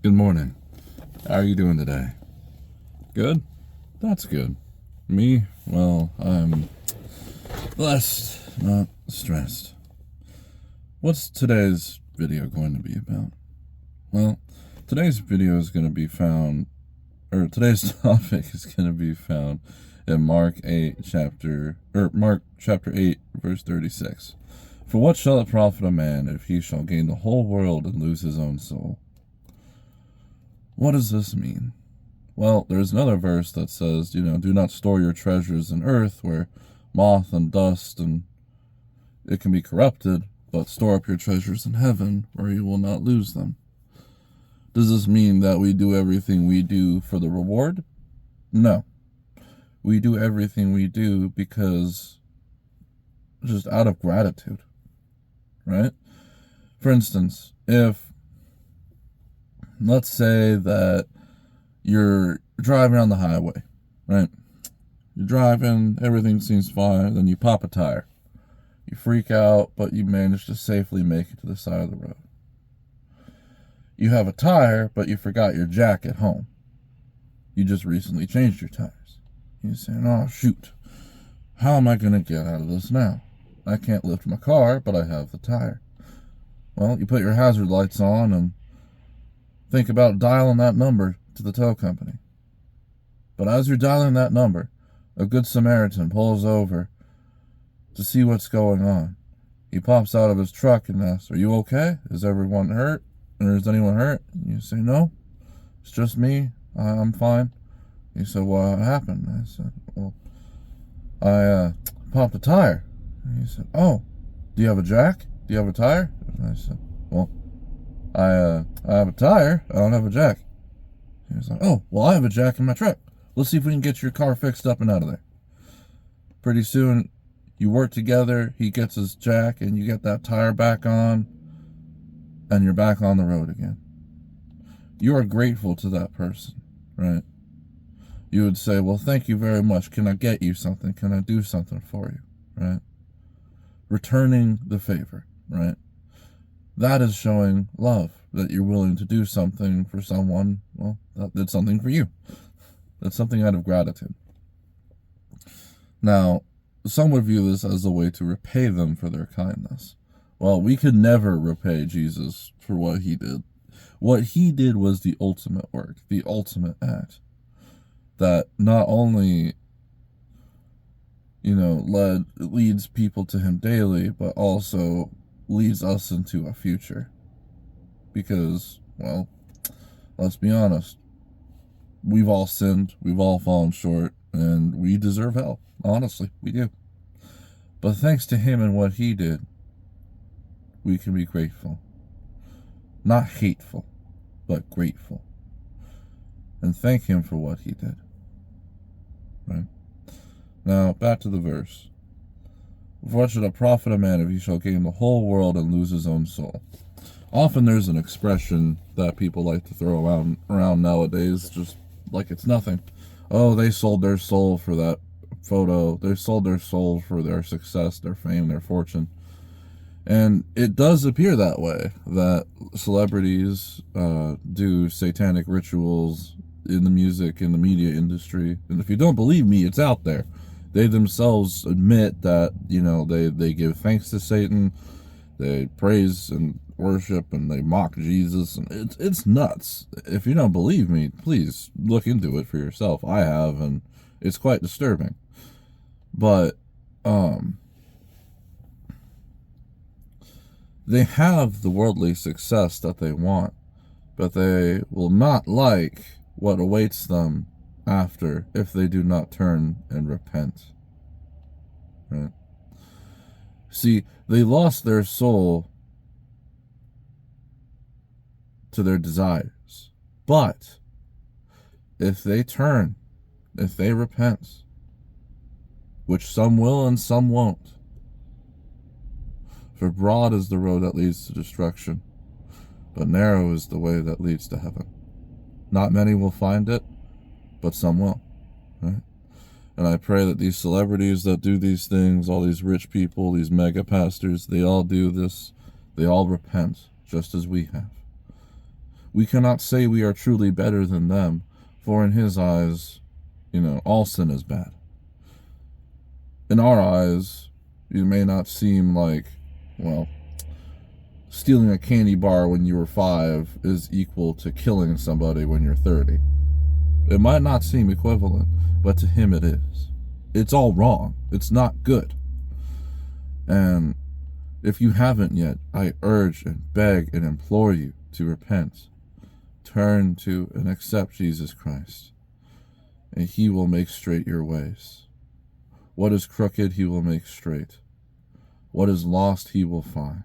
Good morning. How are you doing today? Good? That's good. Me? Well, I'm blessed, not stressed. What's today's video going to be about? Well, today's video is going to be found, or today's topic is going to be found in Mark chapter 8, verse 36. For what shall it profit a man if he shall gain the whole world and lose his own soul? What does this mean? Well, there's another verse that says, do not store your treasures in earth where moth and dust and it can be corrupted, but store up your treasures in heaven where you will not lose them. Does this mean that we do everything we do for the reward? No. We do everything we do because just out of gratitude, right? For instance, let's say that you're driving on the highway, right? You're driving, everything seems fine, then you pop a tire. You freak out, but you manage to safely make it to the side of the road. You have a tire, but you forgot your jack at home. You just recently changed your tires. You're saying, oh, shoot. How am I going to get out of this now? I can't lift my car, but I have the tire. Well, you put your hazard lights on and think about dialing that number to the tow company. But as you're dialing that number, a good Samaritan pulls over to see what's going on. He pops out of his truck and asks, are you okay? Is everyone hurt? Or is anyone hurt? And you say, no, it's just me. I'm fine. He said, what happened? I said, well, I popped a tire. And he said, oh, do you have a jack? Do you have a tire? And I said, well, I have a tire. I don't have a jack. He was like, oh, well, I have a jack in my truck. Let's see if we can get your car fixed up and out of there. Pretty soon, you work together. He gets his jack, and you get that tire back on, and you're back on the road again. You are grateful to that person, right? You would say, well, thank you very much. Can I get you something? Can I do something for you, right? Returning the favor, right? That is showing love, that you're willing to do something for someone, well, that did something for you. That's something out of gratitude. Now, some would view this as a way to repay them for their kindness. Well, we could never repay Jesus for what he did. What he did was the ultimate work, the ultimate act, that not only, leads people to him daily, but also leads us into a future. Because, well, let's be honest, we've all sinned, we've all fallen short, and we deserve hell. Honestly, we do. But thanks to him and what he did, we can be grateful. Not hateful, but grateful. And thank him for what he did. Right? Now, back to the verse. What should it profit a man if he shall gain the whole world and lose his own soul? Often there's an expression that people like to throw around nowadays, just like it's nothing. Oh, they sold their soul for that photo. They sold their soul for their success, their fame, their fortune. And it does appear that way, that celebrities do satanic rituals in the music, in the media industry. And if you don't believe me, it's out there. They themselves admit that, they give thanks to Satan, they praise and worship, and they mock Jesus, and it's nuts. If you don't believe me, please look into it for yourself. I have, and it's quite disturbing. But, they have the worldly success that they want, but they will not like what awaits them after if they do not turn and repent. Right? See, they lost their soul to their desires. But if they turn, if they repent, which some will and some won't, for broad is the road that leads to destruction, but narrow is the way that leads to heaven. Not many will find it, but some will. Right? And I pray that these celebrities that do these things, all these rich people, these mega pastors, they all do this. They all repent, just as we have. We cannot say we are truly better than them, for in his eyes, all sin is bad. In our eyes, it may not seem like, well, stealing a candy bar when you were 5 is equal to killing somebody when you're 30. It might not seem equivalent, but to him it is. It's all wrong. It's not good. And if you haven't yet, I urge and beg and implore you to repent. Turn to and accept Jesus Christ, and he will make straight your ways. What is crooked, he will make straight. What is lost, he will find.